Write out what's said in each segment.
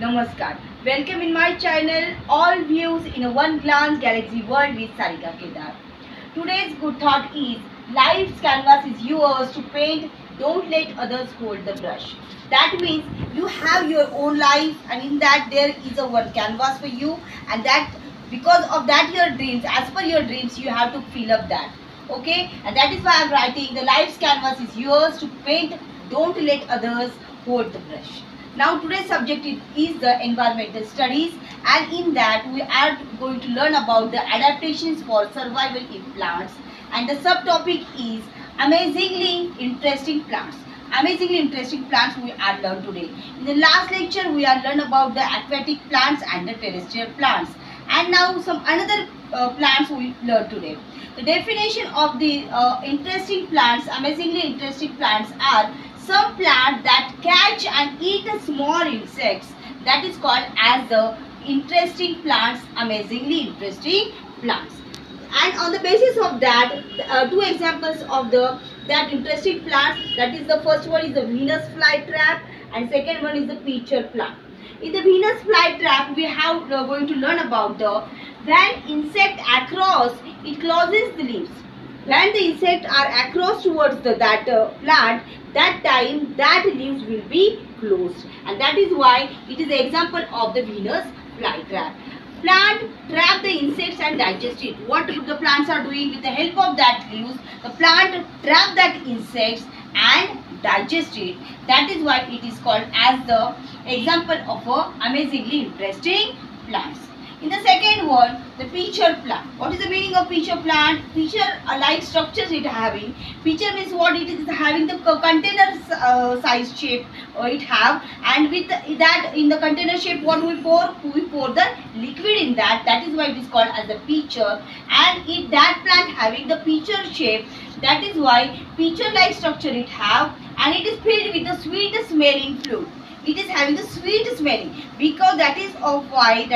Namaskar. Welcome in my channel, all views in a one glance galaxy world with Sarika Kedar. Today's good thought is life's canvas is yours to paint. Don't let others hold the brush. That means you have your own life, and in that there is a one canvas for you, and that because of that your dreams, as per your dreams, you have to fill up that. Okay, and that is why I'm writing the life's canvas is yours to paint. Don't let others hold the brush. Now today's subject is the environmental studies, and in that we are going to learn about the adaptations for survival in plants, and the subtopic is amazingly interesting plants. Amazingly interesting plants we are learned today. In the last lecture we are learned about the aquatic plants and the terrestrial plants, and now some another plants we learn today. The definition of the interesting plants, amazingly interesting plants are some plants that catch and eat small insects, that is called as the interesting plants, amazingly interesting plants. And on the basis of that, two examples of the that interesting plants, that is the first one is the Venus flytrap and second one is the pitcher plant. In the Venus flytrap we have going to learn about the when insect across it closes the leaves. When the insects are across towards that plant, that time that leaves will be closed, and that is why it is the example of the Venus flytrap. Plant trap the insects and digest it. What the plants are doing with the help of that leaves, the plant trap that insects and digest it. That is why it is called as the example of a amazingly interesting plants. In the second one, the pitcher plant. What is the meaning of pitcher plant? Pitcher like structures it having. Pitcher means what it is having the container size shape it have, and with that in the container shape what we pour? We pour the liquid in that. That is why it is called as a pitcher, and it that plant having the pitcher shape. That is why pitcher like structure it have, and it is filled with the sweet smelling fluid. It is having the sweet smelling because that is why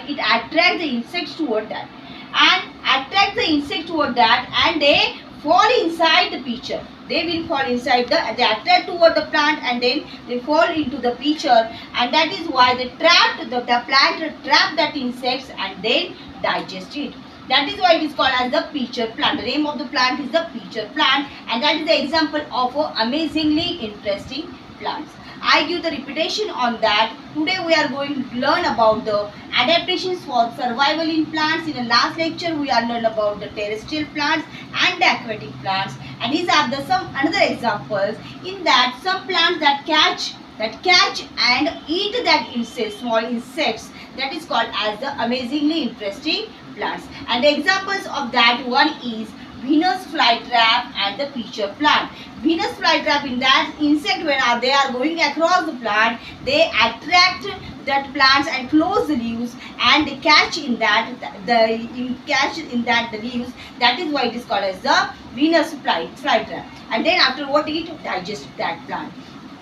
it attracts the insects toward that, and attracts the insect toward that, and they fall inside the pitcher. They will fall inside they attract toward the plant, and then they fall into the pitcher, and that is why they trapped the plant trap that insects and then digest it. That is why it is called as the pitcher plant. The name of the plant is the pitcher plant, and that is the example of amazingly interesting plants. I give the repetition on that. Today we are going to learn about the adaptations for survival in plants. In the last lecture we are learned about the terrestrial plants and the aquatic plants, and these are the some another examples. In that some plants that catch and eat that insect, small insects, that is called as the amazingly interesting plants. And the examples of that one is Venus flytrap and the pitcher plant. Venus flytrap, in that insect when they are going across the plant, they attract that plants and close the leaves, and they catch in that the leaves. That is why it is called as the Venus flytrap. And then after what it digests that plant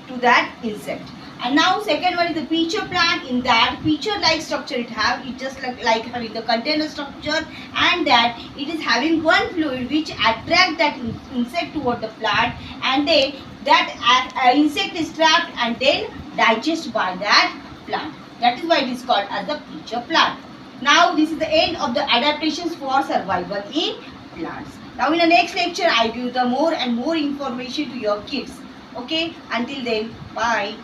to that insect. And now second one is the pitcher plant. In that pitcher like structure it have, it just like having the container structure, and that it is having one fluid which attract that insect toward the plant, and then that insect is trapped and then digest by that plant. That is why it is called as the pitcher plant. Now this is the end of the adaptations for survival in plants. Now in the next lecture I give the more and more information to your kids. Okay, until then, bye.